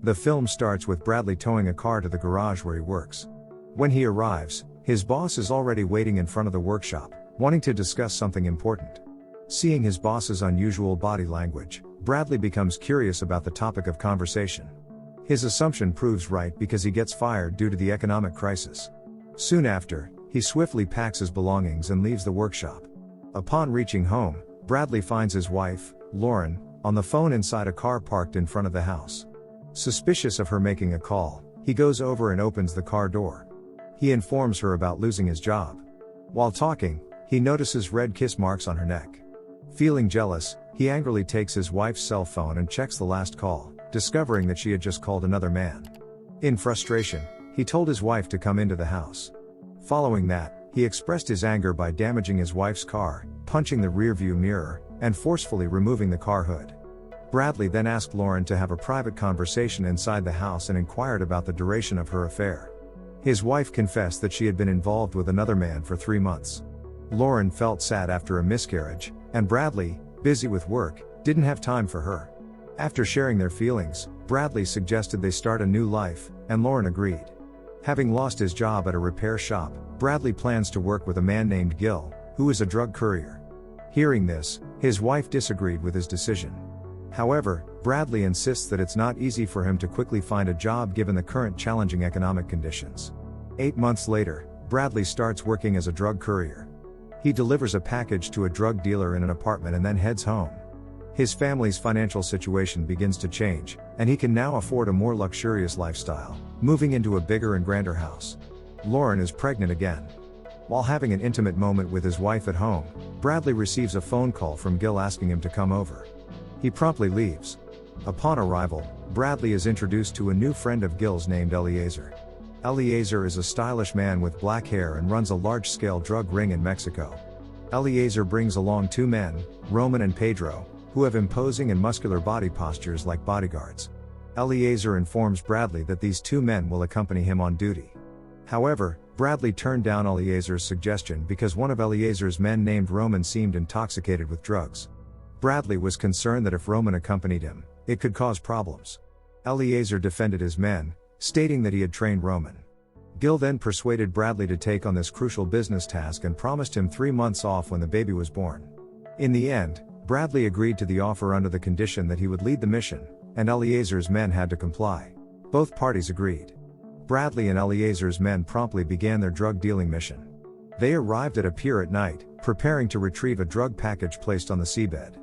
The film starts with Bradley towing a car to the garage where he works. When he arrives, his boss is already waiting in front of the workshop, wanting to discuss something important. Seeing his boss's unusual body language, Bradley becomes curious about the topic of conversation. His assumption proves right because he gets fired due to the economic crisis. Soon after, he swiftly packs his belongings and leaves the workshop. Upon reaching home, Bradley finds his wife, Lauren, on the phone inside a car parked in front of the house. Suspicious of her making a call, he goes over and opens the car door. He informs her about losing his job. While talking, he notices red kiss marks on her neck. Feeling jealous, he angrily takes his wife's cell phone and checks the last call, discovering that she had just called another man. In frustration, he told his wife to come into the house. Following that, he expressed his anger by damaging his wife's car, punching the rearview mirror, and forcefully removing the car hood. Bradley then asked Lauren to have a private conversation inside the house and inquired about the duration of her affair. His wife confessed that she had been involved with another man for 3 months. Lauren felt sad after a miscarriage, and Bradley, busy with work, didn't have time for her. After sharing their feelings, Bradley suggested they start a new life, and Lauren agreed. Having lost his job at a repair shop, Bradley plans to work with a man named Gil, who is a drug courier. Hearing this, his wife disagreed with his decision. However, Bradley insists that it's not easy for him to quickly find a job given the current challenging economic conditions. 8 months later, Bradley starts working as a drug courier. He delivers a package to a drug dealer in an apartment and then heads home. His family's financial situation begins to change, and he can now afford a more luxurious lifestyle, moving into a bigger and grander house. Lauren is pregnant again. While having an intimate moment with his wife at home, Bradley receives a phone call from Gil asking him to come over. He promptly leaves. Upon arrival, Bradley is introduced to a new friend of Gil's named Eliezer. Eliezer is a stylish man with black hair and runs a large-scale drug ring in Mexico. Eliezer brings along 2 men, Roman and Pedro, who have imposing and muscular body postures like bodyguards. Eliezer informs Bradley that these 2 men will accompany him on duty. However, Bradley turned down Eliezer's suggestion because one of Eliezer's men named Roman seemed intoxicated with drugs. Bradley was concerned that if Roman accompanied him, it could cause problems. Eliezer defended his men, stating that he had trained Roman. Gil then persuaded Bradley to take on this crucial business task and promised him 3 months off when the baby was born. In the end, Bradley agreed to the offer under the condition that he would lead the mission, and Eliezer's men had to comply. Both parties agreed. Bradley and Eliezer's men promptly began their drug dealing mission. They arrived at a pier at night, preparing to retrieve a drug package placed on the seabed.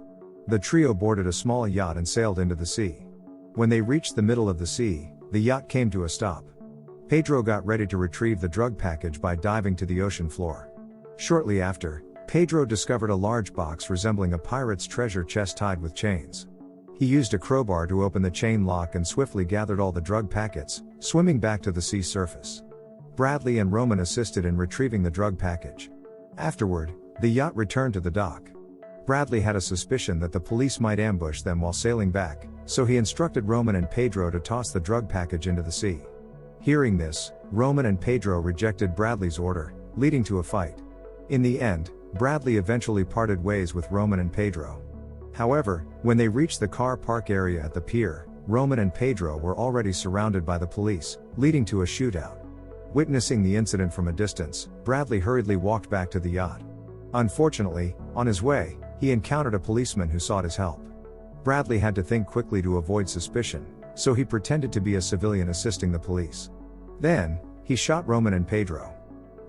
The trio boarded a small yacht and sailed into the sea. When they reached the middle of the sea, the yacht came to a stop. Pedro got ready to retrieve the drug package by diving to the ocean floor. Shortly after, Pedro discovered a large box resembling a pirate's treasure chest tied with chains. He used a crowbar to open the chain lock and swiftly gathered all the drug packets, swimming back to the sea surface. Bradley and Roman assisted in retrieving the drug package. Afterward, the yacht returned to the dock. Bradley had a suspicion that the police might ambush them while sailing back, so he instructed Roman and Pedro to toss the drug package into the sea. Hearing this, Roman and Pedro rejected Bradley's order, leading to a fight. In the end, Bradley eventually parted ways with Roman and Pedro. However, when they reached the car park area at the pier, Roman and Pedro were already surrounded by the police, leading to a shootout. Witnessing the incident from a distance, Bradley hurriedly walked back to the yacht. Unfortunately, on his way, he encountered a policeman who sought his help. Bradley had to think quickly to avoid suspicion, so he pretended to be a civilian assisting the police. Then, he shot Roman and Pedro.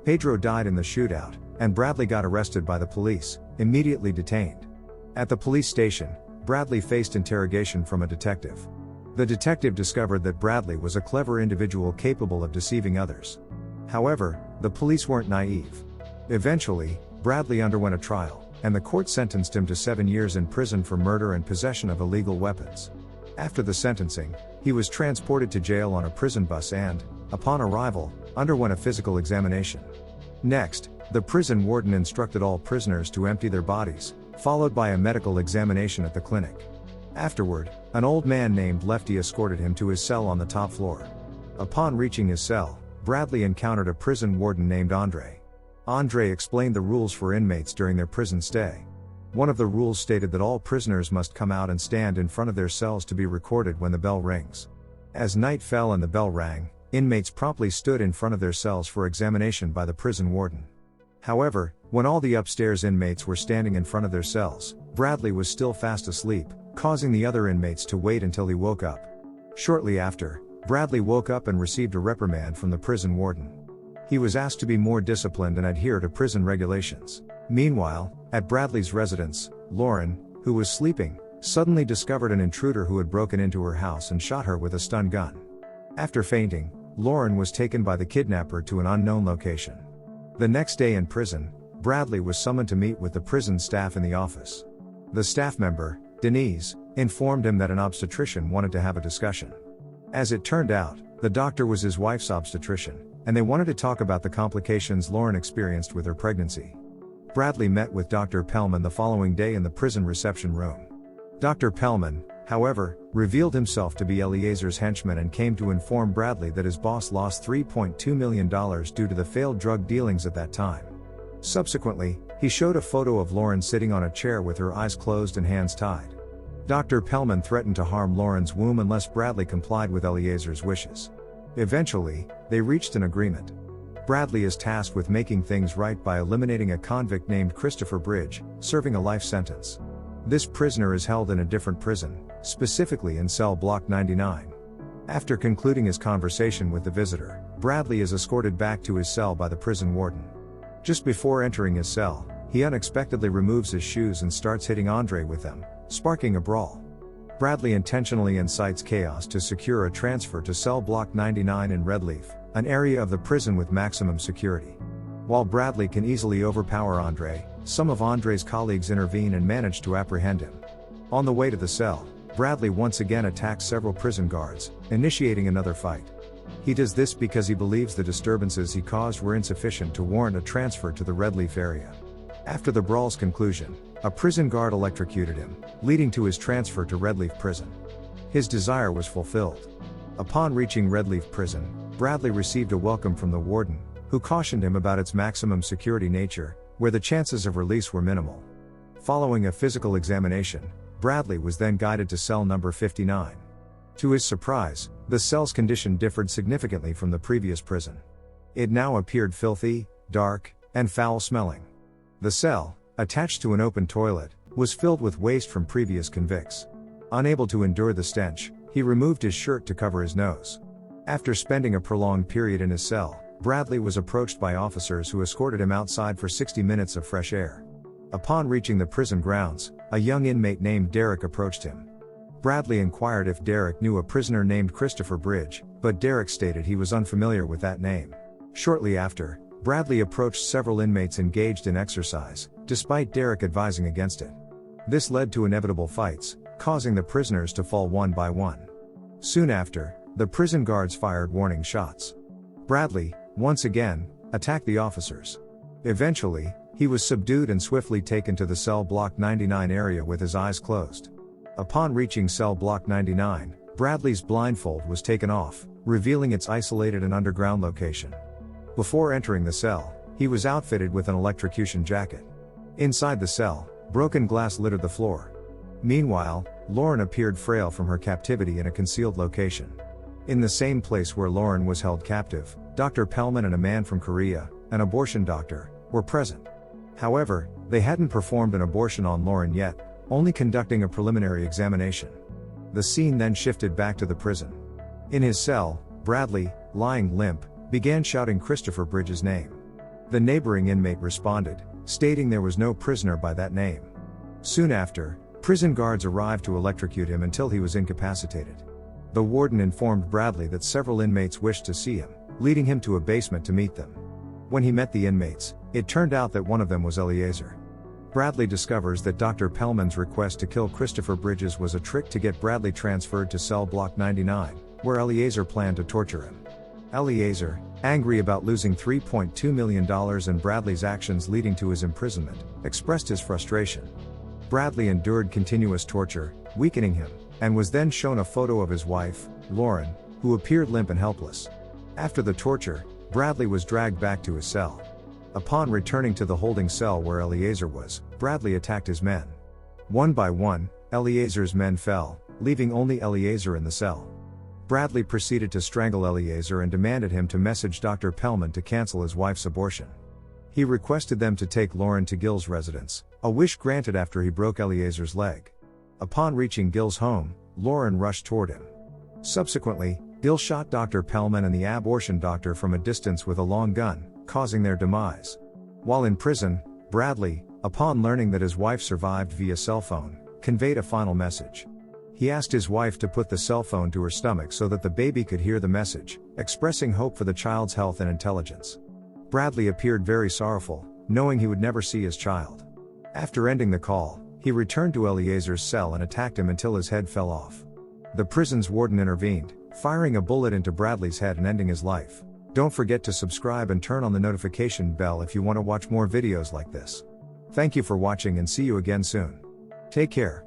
Pedro died in the shootout, and Bradley got arrested by the police, immediately detained. At the police station, Bradley faced interrogation from a detective. The detective discovered that Bradley was a clever individual capable of deceiving others. However, the police weren't naive. Eventually, Bradley underwent a trial, and the court sentenced him to 7 years in prison for murder and possession of illegal weapons. After the sentencing, he was transported to jail on a prison bus and, upon arrival, underwent a physical examination. Next, the prison warden instructed all prisoners to empty their bodies, followed by a medical examination at the clinic. Afterward, an old man named Lefty escorted him to his cell on the top floor. Upon reaching his cell, Bradley encountered a prison warden named Andre. Andre explained the rules for inmates during their prison stay. One of the rules stated that all prisoners must come out and stand in front of their cells to be recorded when the bell rings. As night fell and the bell rang, inmates promptly stood in front of their cells for examination by the prison warden. However, when all the upstairs inmates were standing in front of their cells, Bradley was still fast asleep, causing the other inmates to wait until he woke up. Shortly after, Bradley woke up and received a reprimand from the prison warden. He was asked to be more disciplined and adhere to prison regulations. Meanwhile, at Bradley's residence, Lauren, who was sleeping, suddenly discovered an intruder who had broken into her house and shot her with a stun gun. After fainting, Lauren was taken by the kidnapper to an unknown location. The next day in prison, Bradley was summoned to meet with the prison staff in the office. The staff member, Denise, informed him that an obstetrician wanted to have a discussion. As it turned out, the doctor was his wife's obstetrician, and they wanted to talk about the complications Lauren experienced with her pregnancy. Bradley met with Dr. Pellman the following day in the prison reception room. Dr. Pellman, however, revealed himself to be Eliezer's henchman and came to inform Bradley that his boss lost $3.2 million due to the failed drug dealings at that time. Subsequently, he showed a photo of Lauren sitting on a chair with her eyes closed and hands tied. Dr. Pellman threatened to harm Lauren's womb unless Bradley complied with Eliezer's wishes. Eventually, they reached an agreement. Bradley is tasked with making things right by eliminating a convict named Christopher Bridge, serving a life sentence. This prisoner is held in a different prison, specifically in cell block 99. After concluding his conversation with the visitor, Bradley is escorted back to his cell by the prison warden. Just before entering his cell, he unexpectedly removes his shoes and starts hitting Andre with them, sparking a brawl. Bradley intentionally incites chaos to secure a transfer to cell block 99 in Redleaf, an area of the prison with maximum security. While Bradley can easily overpower Andre, some of Andre's colleagues intervene and manage to apprehend him. On the way to the cell, Bradley once again attacks several prison guards, initiating another fight. He does this because he believes the disturbances he caused were insufficient to warrant a transfer to the Redleaf area. After the brawl's conclusion, a prison guard electrocuted him, leading to his transfer to Redleaf prison. His desire was fulfilled. Upon reaching Redleaf prison, Bradley received a welcome from the warden, who cautioned him about its maximum security nature, where the chances of release were minimal. Following a physical examination, Bradley was then guided to cell number 59. To his surprise, the cell's condition differed significantly from the previous prison. It now appeared filthy, dark, and foul-smelling. The cell, attached to an open toilet, was filled with waste from previous convicts. Unable to endure the stench, he removed his shirt to cover his nose. After spending a prolonged period in his cell, Bradley was approached by officers who escorted him outside for 60 minutes of fresh air. Upon reaching the prison grounds, a young inmate named Derek approached him. Bradley inquired if Derek knew a prisoner named Christopher Bridge, but Derek stated he was unfamiliar with that name. Shortly after, Bradley approached several inmates engaged in exercise, despite Derek advising against it. This led to inevitable fights, causing the prisoners to fall one by one. Soon after, the prison guards fired warning shots. Bradley, once again, attacked the officers. Eventually, he was subdued and swiftly taken to the cell block 99 area with his eyes closed. Upon reaching cell block 99, Bradley's blindfold was taken off, revealing its isolated and underground location. Before entering the cell, he was outfitted with an electrocution jacket. Inside the cell, broken glass littered the floor. Meanwhile, Lauren appeared frail from her captivity in a concealed location. In the same place where Lauren was held captive, Dr. Pellman and a man from Korea, an abortion doctor, were present. However, they hadn't performed an abortion on Lauren yet, only conducting a preliminary examination. The scene then shifted back to the prison. In his cell, Bradley, lying limp, began shouting Christopher Bridge's name. The neighboring inmate responded, stating there was no prisoner by that name. Soon after, prison guards arrived to electrocute him until he was incapacitated. The warden informed Bradley that several inmates wished to see him, leading him to a basement to meet them. When he met the inmates, it turned out that one of them was Eliezer. Bradley discovers that Dr. Pellman's request to kill Christopher Bridges was a trick to get Bradley transferred to cell block 99, where Eliezer planned to torture him. Eliezer, angry about losing $3.2 million and Bradley's actions leading to his imprisonment, expressed his frustration. Bradley endured continuous torture, weakening him, and was then shown a photo of his wife, Lauren, who appeared limp and helpless. After the torture, Bradley was dragged back to his cell. Upon returning to the holding cell where Eliezer was, Bradley attacked his men. One by one, Eliezer's men fell, leaving only Eliezer in the cell. Bradley proceeded to strangle Eliezer and demanded him to message Dr. Pellman to cancel his wife's abortion. He requested them to take Lauren to Gil's residence, a wish granted after he broke Eliezer's leg. Upon reaching Gil's home, Lauren rushed toward him. Subsequently, Gil shot Dr. Pellman and the abortion doctor from a distance with a long gun, causing their demise. While in prison, Bradley, upon learning that his wife survived via cell phone, conveyed a final message. He asked his wife to put the cell phone to her stomach so that the baby could hear the message, expressing hope for the child's health and intelligence. Bradley appeared very sorrowful, knowing he would never see his child. After ending the call, he returned to Eliezer's cell and attacked him until his head fell off. The prison's warden intervened, firing a bullet into Bradley's head and ending his life. Don't forget to subscribe and turn on the notification bell if you want to watch more videos like this. Thank you for watching and see you again soon. Take care.